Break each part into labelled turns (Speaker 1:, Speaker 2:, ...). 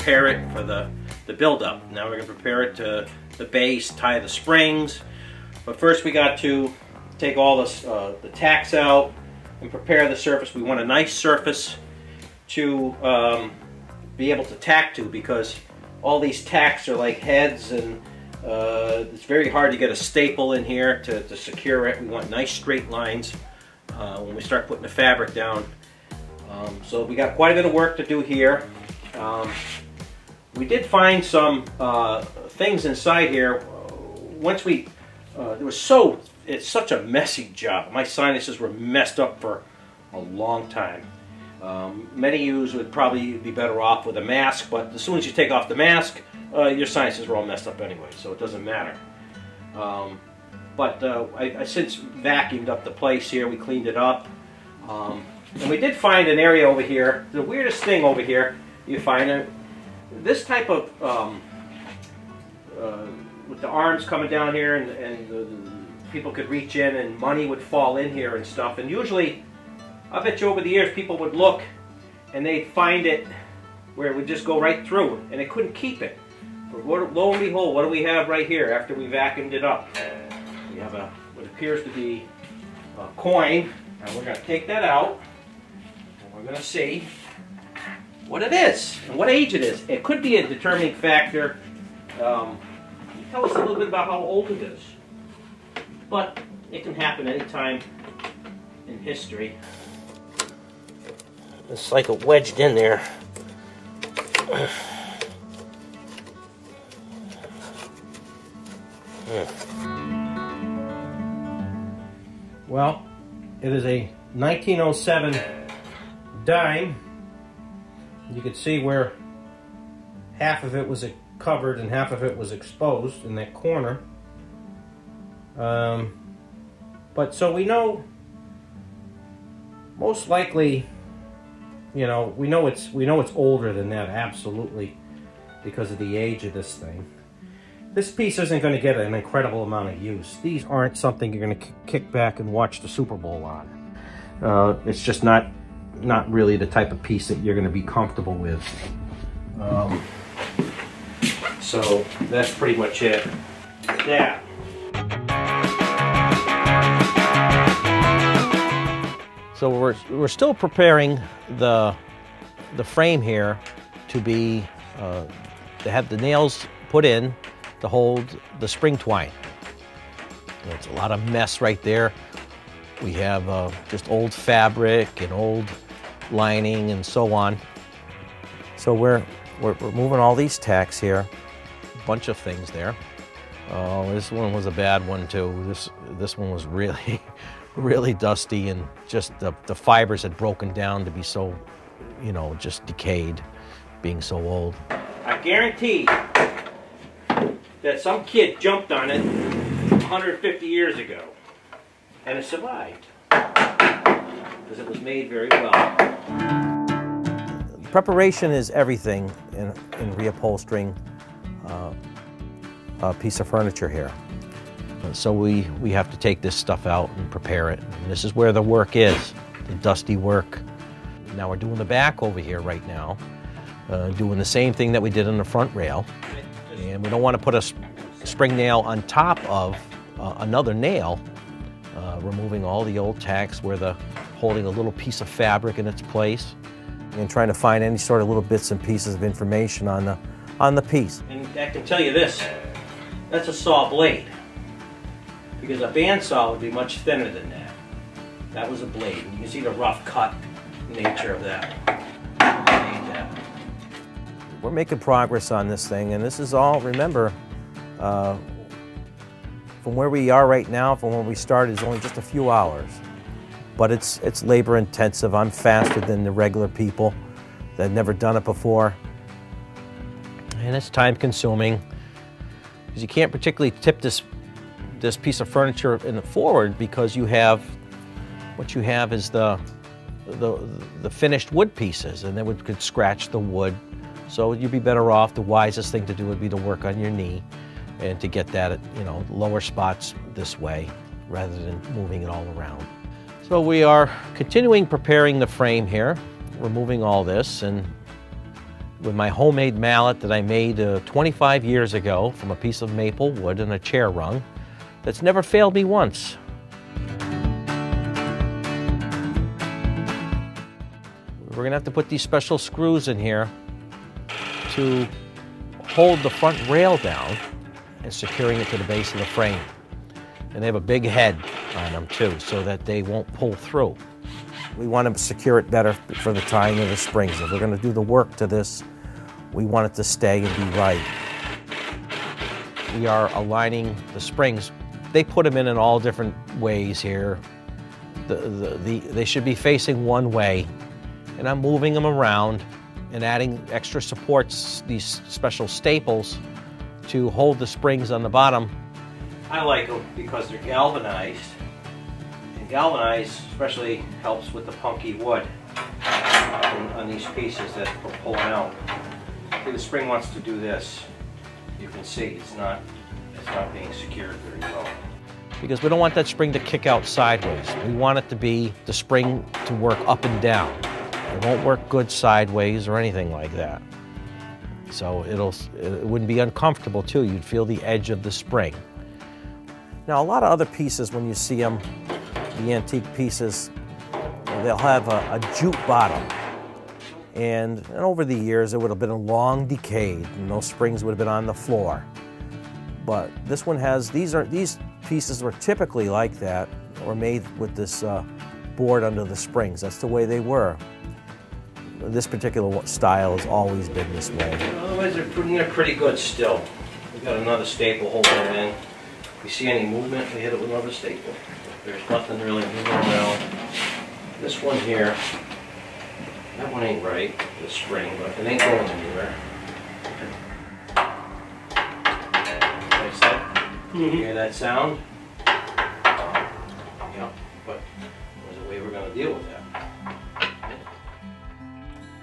Speaker 1: prepare it for the build-up. Now we're going to prepare it to the base, tie the springs. But first we got to take all the tacks out and prepare the surface. We want a nice surface to be able to tack to, because all these tacks are like heads, and it's very hard to get a staple in here to secure it. We want nice straight lines when we start putting the fabric down. So we got quite a bit of work to do here. We did find some things inside here. Once we, it's such a messy job. My sinuses were messed up for a long time. Many of you would probably be better off with a mask, but as soon as you take off the mask, your sinuses were all messed up anyway, so it doesn't matter. I since vacuumed up the place here. We cleaned it up. And we did find an area over here. The weirdest thing over here, you find this type of, with the arms coming down here, and the people could reach in and money would fall in here and stuff. And usually, I bet you over the years, people would look and they'd find it where it would just go right through, and they couldn't keep it. But lo and behold, what do we have right here after we vacuumed it up? We have what appears to be a coin, and we're going to take that out. We're going to see what it is and what age it is. It could be a determining factor. Tell us a little bit about how old it is. But it can happen anytime in history. It's like it wedged in there. Well, it is a 1907 dime. You can see where half of it was covered and half of it was exposed in that corner. But so we know, most likely, you know, we know it's older than that, absolutely, because of the age of this thing. This piece isn't going to get an incredible amount of use. These aren't something you're going to kick back and watch the Super Bowl on. It's just not really the type of piece that you're going to be comfortable with. So that's pretty much it. Yeah. So we're still preparing the frame here to be to have the nails put in to hold the spring twine. It's a lot of mess right there. We have just old fabric and old lining and so on. So we're moving all these tacks here. A bunch of things there. Oh, this one was a bad one too. This one was really, really dusty, and just the fibers had broken down to be so, you know, just decayed, being so old. I guarantee that some kid jumped on it 150 years ago, and it survived because it was made very well. Preparation is everything in reupholstering a piece of furniture here. So we have to take this stuff out and prepare it. And this is where the work is, the dusty work. Now we're doing the back over here right now, doing the same thing that we did on the front rail. And we don't want to put a spring nail on top of another nail, removing all the old tacks where holding a little piece of fabric in its place, and trying to find any sort of little bits and pieces of information on the piece. And I can tell you this, that's a saw blade, because a bandsaw would be much thinner than that. That was a blade. You can see the rough cut nature of that. We're making progress on this thing, and this is all, remember, from where we are right now, from where we started, is only just a few hours. But it's labor intensive. I'm faster than the regular people that have never done it before. And it's time consuming, because you can't particularly tip this piece of furniture in the forward, because what you have is the finished wood pieces, and they could scratch the wood. So you'd be better off, the wisest thing to do would be to work on your knee and to get that at, you know, lower spots this way rather than moving it all around. So we are continuing preparing the frame here, removing all this, and with my homemade mallet that I made 25 years ago from a piece of maple wood and a chair rung that's never failed me once. We're gonna have to put these special screws in here to hold the front rail down and securing it to the base of the frame. And they have a big head on them too, so that they won't pull through. We want to secure it better for the tying of the springs. If we're going to do the work to this, we want it to stay and be right. We are aligning the springs. They put them in all different ways here. They should be facing one way, and I'm moving them around and adding extra supports, these special staples, to hold the springs on the bottom. I like them because they're galvanized, and galvanized especially helps with the punky wood on these pieces that we're pulling out. See, the spring wants to do this. You can see it's not being secured very well. Because we don't want that spring to kick out sideways. We want it to be the spring to work up and down. It won't work good sideways or anything like that. So it wouldn't be uncomfortable too. You'd feel the edge of the spring. Now a lot of other pieces, when you see them, the antique pieces, they'll have a jute bottom. And over the years it would have been long decayed and those springs would have been on the floor. But this one has, these pieces were typically like that, or made with this board under the springs. That's the way they were. This particular style has always been this way. Otherwise, they're pretty good still. We've got another staple holding it in. If you see any movement, we hit it with another staple. There's nothing really moving around. This one here, that one ain't right, the spring, but it ain't going anywhere. Like that? You hear that sound? Yeah, but there's a way we're going to deal with that.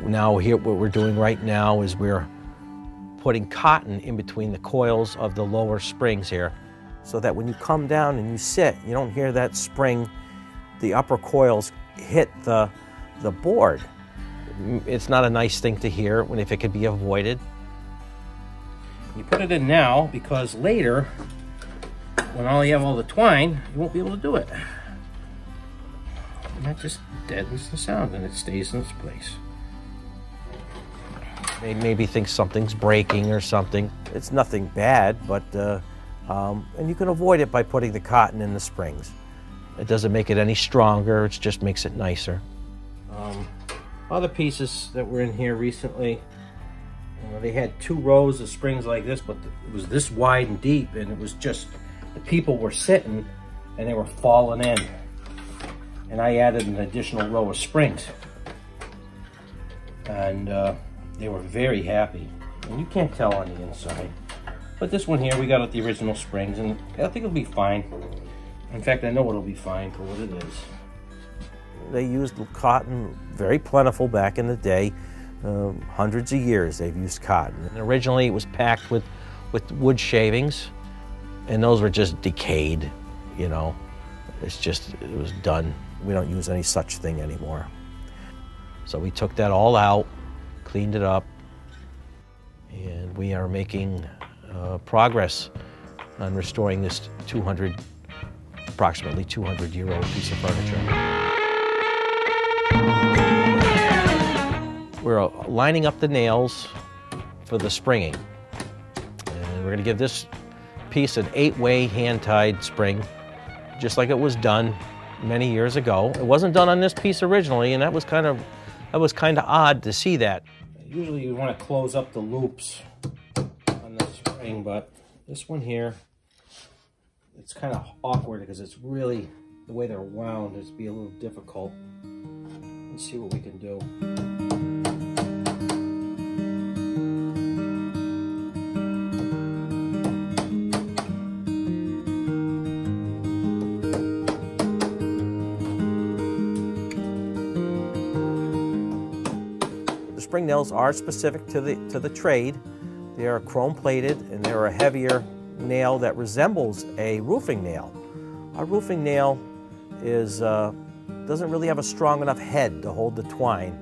Speaker 1: Now here, what we're doing right now is we're putting cotton in between the coils of the lower springs here, so that when you come down and you sit, you don't hear that spring, the upper coils hit the board. It's not a nice thing to hear if it could be avoided. You put it in now because later, when you have all the twine, you won't be able to do it. And that just deadens the sound and it stays in its place. They maybe think something's breaking or something. It's nothing bad, but and you can avoid it by putting the cotton in the springs. It doesn't make it any stronger, it just makes it nicer. Other pieces that were in here recently, they had 2 rows of springs like this, but it was this wide and deep, and it was just, the people were sitting and they were falling in. And I added an additional row of springs. And they were very happy. And you can't tell on the inside. But this one here, we got at the original springs, and I think it'll be fine. In fact, I know it'll be fine for what it is. They used cotton, very plentiful back in the day. Hundreds of years they've used cotton. And originally it was packed with wood shavings, and those were just decayed, you know. It was done. We don't use any such thing anymore. So we took that all out, cleaned it up, and we are making progress on restoring this approximately 200-year-old piece of furniture. We're lining up the nails for the springing, and we're going to give this piece an 8-way hand-tied spring, just like it was done many years ago. It wasn't done on this piece originally, and that was kind of odd to see that. Usually you want to close up the loops on the spring, but this one here, it's kind of awkward because it's really, the way they're wound, it's be a little difficult. Let's see what we can do. Spring nails are specific to the trade. They are chrome plated, and they're a heavier nail that resembles a roofing nail. A roofing nail doesn't really have a strong enough head to hold the twine.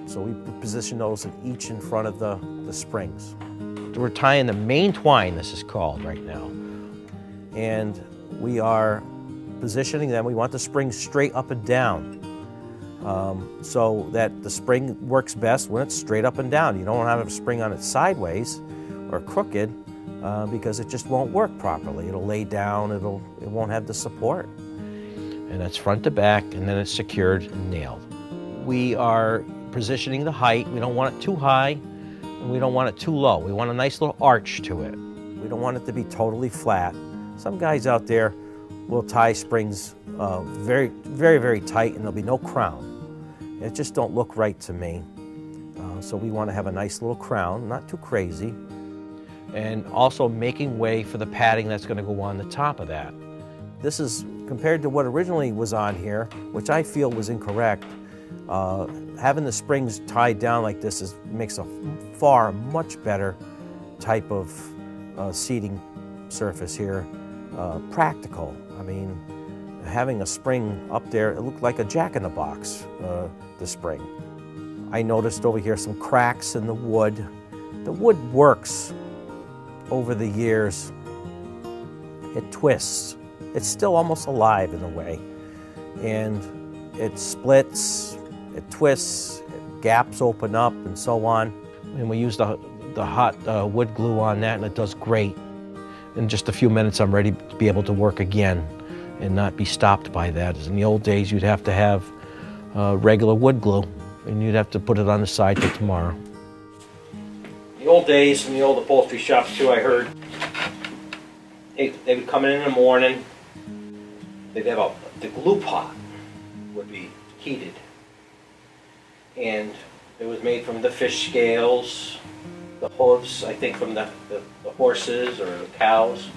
Speaker 1: So we position those each in front of the springs. We're tying the main twine, this is called right now. And we are positioning them. We want the springs straight up and down, so that the spring works best when it's straight up and down. You don't want to have a spring on it sideways or crooked, because it just won't work properly. It'll lay down, it won't have the support. And that's front to back, and then it's secured and nailed. We are positioning the height. We don't want it too high, and we don't want it too low. We want a nice little arch to it. We don't want it to be totally flat. Some guys out there will tie springs very, very, very tight, and there'll be no crown. It just don't look right to me. So we want to have a nice little crown, not too crazy. And also making way for the padding that's going to go on the top of that. This is, compared to what originally was on here, which I feel was incorrect, having the springs tied down like this makes a much better type of seating surface here. Practical. I mean, having a spring up there, it looked like a jack-in-the-box, the spring. I noticed over here some cracks in the wood. The wood works over the years. It twists. It's still almost alive in a way. And it splits, it twists, gaps open up, and so on. And we use the hot wood glue on that, and it does great. In just a few minutes, I'm ready to be able to work again and not be stopped by that. As in the old days, you'd have to have regular wood glue, and you'd have to put it on the side till tomorrow. The old days, in the old upholstery shops too, I heard, they would come in the morning, they'd have the glue pot would be heated, and it was made from the fish scales, the hooves, I think from the horses or the cows.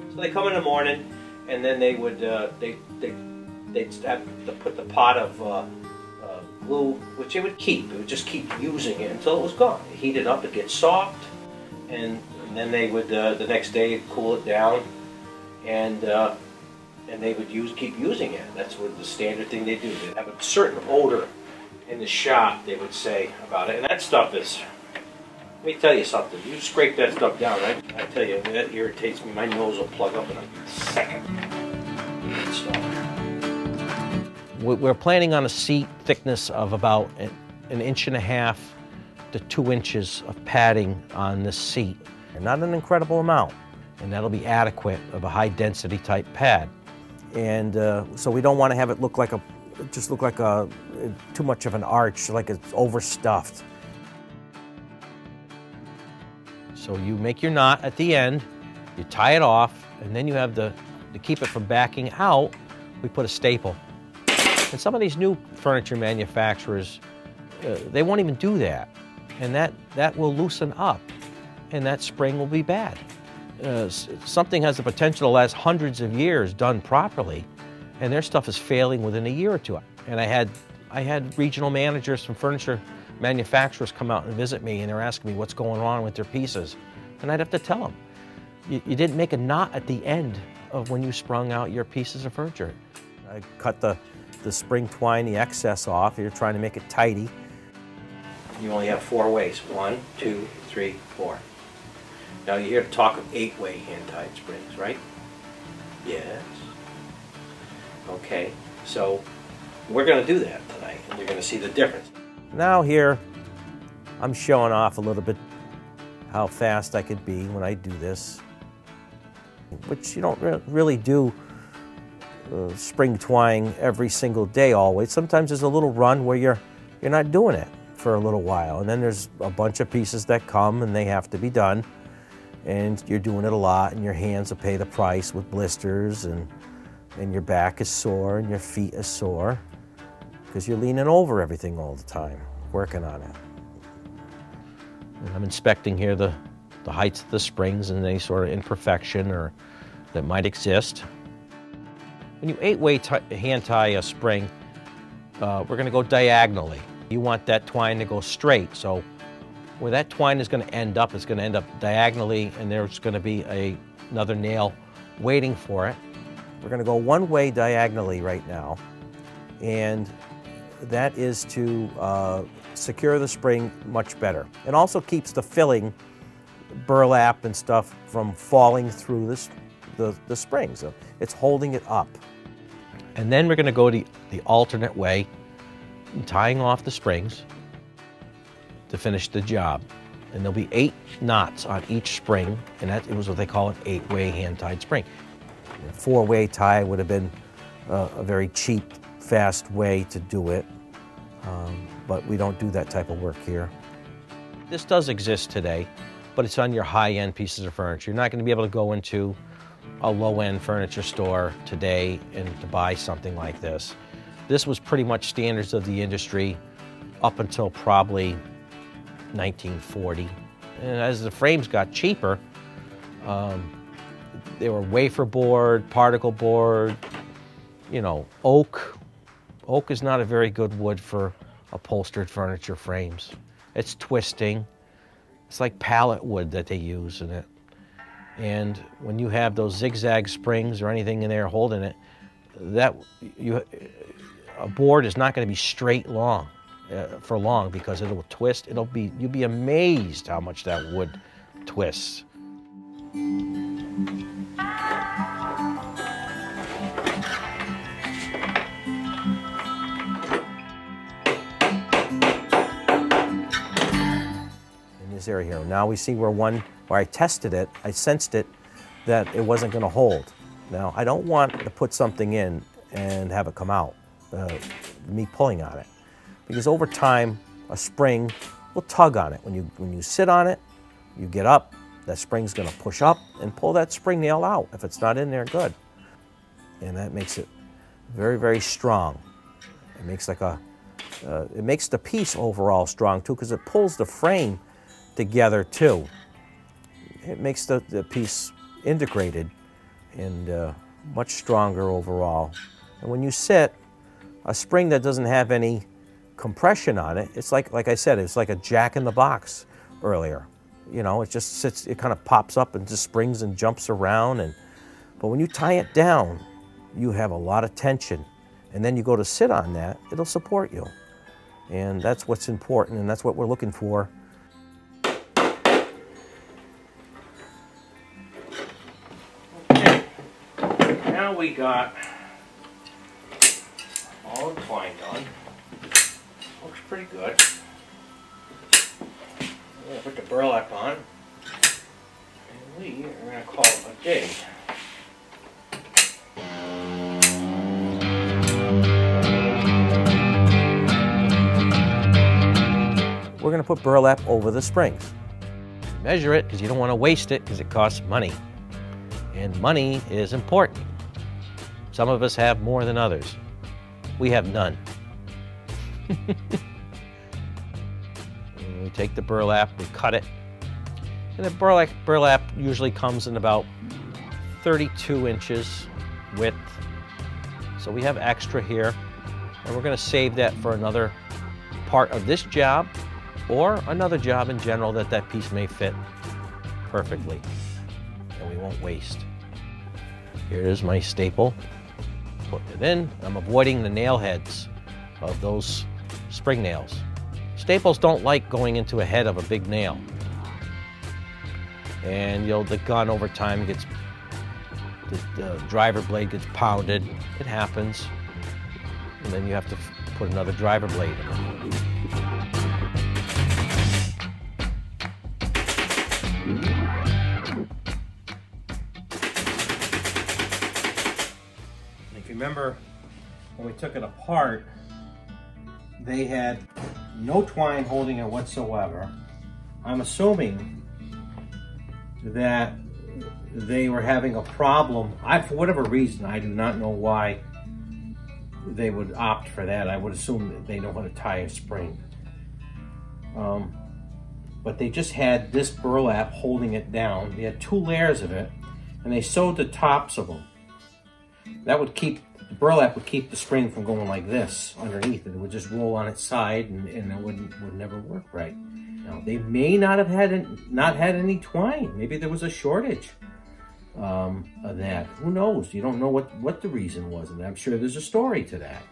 Speaker 1: So they come in the morning, and then they would they'd have to put the pot of glue, which they would keep. They would just keep using it until it was gone. They heat it up, it gets soft, and then they would the next day cool it down, and they would keep using it. That's what the standard thing they do. They have a certain odor in the shop, they would say about it, and that stuff is. Let me tell you something. You scrape that stuff down, I tell you, that irritates me. My nose will plug up in a second. We're planning on a seat thickness of about an 1.5 to 2 inches of padding on this seat. Not an incredible amount, and that'll be adequate of a high density type pad. And so we don't want to have it look like too much of an arch, like it's overstuffed. So you make your knot at the end, you tie it off, and then you have to keep it from backing out, we put a staple. And some of these new furniture manufacturers, they won't even do that. And that will loosen up, and that spring will be bad. Something has the potential to last hundreds of years done properly, and their stuff is failing within a year or two. And I had regional managers from furniture manufacturers come out and visit me, and they're asking me what's going on with their pieces. And I'd have to tell them, you didn't make a knot at the end of when you sprung out your pieces of furniture. I cut the spring twine, the excess off. You're trying to make it tidy. You only have 4 ways. 1, 2, 3, 4. Now you hear talk of 8-way hand-tied springs, right? Yes. Okay, so we're going to do that tonight, and you're going to see the difference. Now here, I'm showing off a little bit how fast I could be when I do this, which you don't really do spring twine every single day always. Sometimes there's a little run where you're not doing it for a little while, and then there's a bunch of pieces that come and they have to be done, and you're doing it a lot, and your hands will pay the price with blisters, and your back is sore and your feet are sore because you're leaning over everything all the time, working on it. And I'm inspecting here the heights of the springs and any sort of imperfection or that might exist. When you 8-way hand tie a spring, we're going to go diagonally. You want that twine to go straight, so where that twine is going to end up, it's going to end up diagonally, and there's going to be another nail waiting for it. We're going to go 1 way diagonally right now, and
Speaker 2: that is to secure the spring much better. It also keeps the filling, burlap and stuff, from falling through the spring. So it's holding it up. And then we're going to go the alternate way, tying off the springs to finish the job. And there'll be 8 knots on each spring, and that was what they call an 8-way hand-tied spring. A 4-way tie would have been a very cheap, fast way to do it, but we don't do that type of work here. This does exist today, but it's on your high-end pieces of furniture. You're not going to be able to go into a low-end furniture store today and to buy something like this. This was pretty much standards of the industry up until probably 1940. And as the frames got cheaper, they were wafer board, particle board, you know, oak. Oak is not a very good wood for upholstered furniture frames. It's twisting. It's like pallet wood that they use in it. And when you have those zigzag springs or anything in there holding it, a board is not going to be straight for long because it will twist. You'll be amazed how much that wood twists. This area here. Now we see where I tested it, I sensed it, that it wasn't going to hold. Now I don't want to put something in and have it come out, me pulling on it. Because over time, a spring will tug on it. When you sit on it, you get up, that spring's going to push up and pull that spring nail out. If it's not in there, good. And that makes it very, very strong. It makes it makes the piece overall strong too, because it pulls the frame together too. It makes the piece integrated and much stronger overall. And when you sit, a spring that doesn't have any compression on it, it's like I said, it's like a jack in the box earlier. You know, it just sits, it kind of pops up and just springs and jumps around. But when you tie it down, you have a lot of tension. And then you go to sit on that, it'll support you. And that's what's important, and that's what we're looking for.
Speaker 1: Now we got all the twine done. Looks pretty good. I'm going to put the burlap on, and we are going to call it a day.
Speaker 2: We're going to put burlap over the springs. Measure it because you don't want to waste it because it costs money. And money is important. Some of us have more than others. We have none. We take the burlap, we cut it. And the burlap usually comes in about 32 inches width. So we have extra here. And we're going to save that for another part of this job or another job in general that piece may fit perfectly. And we won't waste. Here is my staple. Putting it in. I'm avoiding the nail heads of those spring nails. Staples don't like going into a head of a big nail. And the gun over time gets, the driver blade gets pounded. It happens. And then you have to put another driver blade in it.
Speaker 1: Remember when we took it apart, they had no twine holding it whatsoever. I'm assuming that they were having a problem. For whatever reason, I do not know why they would opt for that. I would assume that they know how to tie a spring. But they just had this burlap holding it down. They had 2 layers of it, and they sewed the tops of them. That would keep, the burlap would keep the spring from going like this underneath. It would just roll on its side, and it would never work right. Now, they may not have had any twine. Maybe there was a shortage of that. Who knows? You don't know what the reason was, and I'm sure there's a story to that.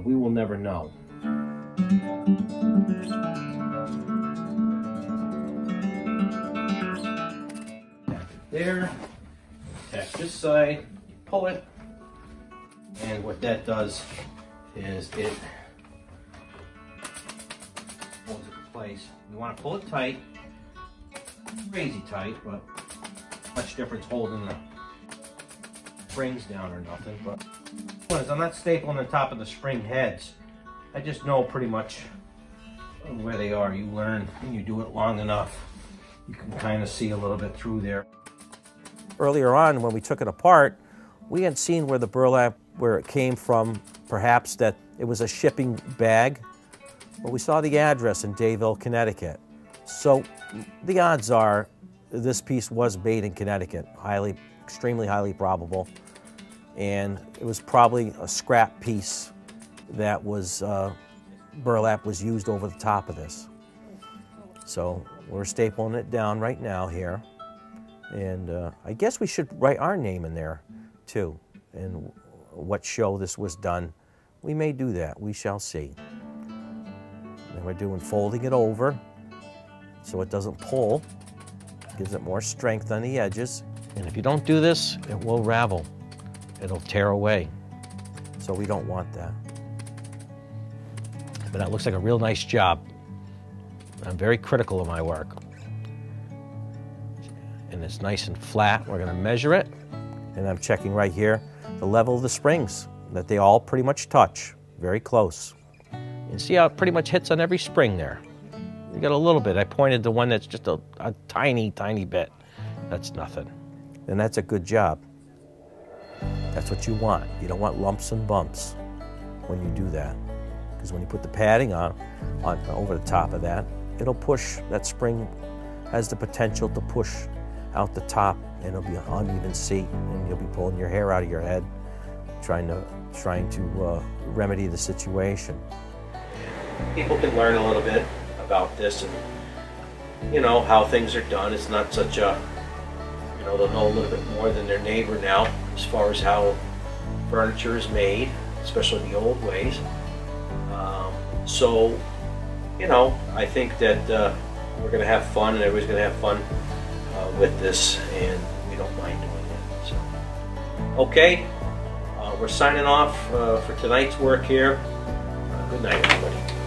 Speaker 1: we will never know. Tap it there, tap this side, pull it, and what that does is it holds it in place. You want to pull it tight, crazy tight, but much difference holding the springs down or nothing. But I'm not stapling the top of the spring heads. I just know pretty much where they are. You learn when you do it long enough. You can kind of see a little bit through there.
Speaker 2: Earlier on, when we took it apart, we had seen where the burlap, where it came from, perhaps that it was a shipping bag. But we saw the address in Dayville, Connecticut. So the odds are this piece was made in Connecticut, extremely highly probable. And it was probably a scrap piece that was, burlap was used over the top of this. So we're stapling it down right now here. And I guess we should write our name in there too, and what show this was done. We may do that, we shall see. Then we're doing folding it over so it doesn't pull. Gives it more strength on the edges. And if you don't do this, it will ravel. It'll tear away. So we don't want that. But that looks like a real nice job. I'm very critical of my work. And it's nice and flat. We're gonna measure it. And I'm checking right here the level of the springs, that they all pretty much touch, very close. And see how it pretty much hits on every spring there. You got a little bit. I pointed to one that's just a tiny, tiny bit. That's nothing. And that's a good job. That's what you want. You don't want lumps and bumps when you do that. Because when you put the padding on over the top of that, it'll push, that spring has the potential to push out the top, and it'll be an uneven seat, and you'll be pulling your hair out of your head, trying to remedy the situation.
Speaker 1: People can learn a little bit about this, and you know how things are done. It's not such a, you know, they'll know a little bit more than their neighbor now as far as how furniture is made, especially the old ways. So, you know, I think that we're going to have fun, and everybody's going to have fun with this, and we don't mind doing it. So, okay, we're signing off for tonight's work here. Good night, everybody.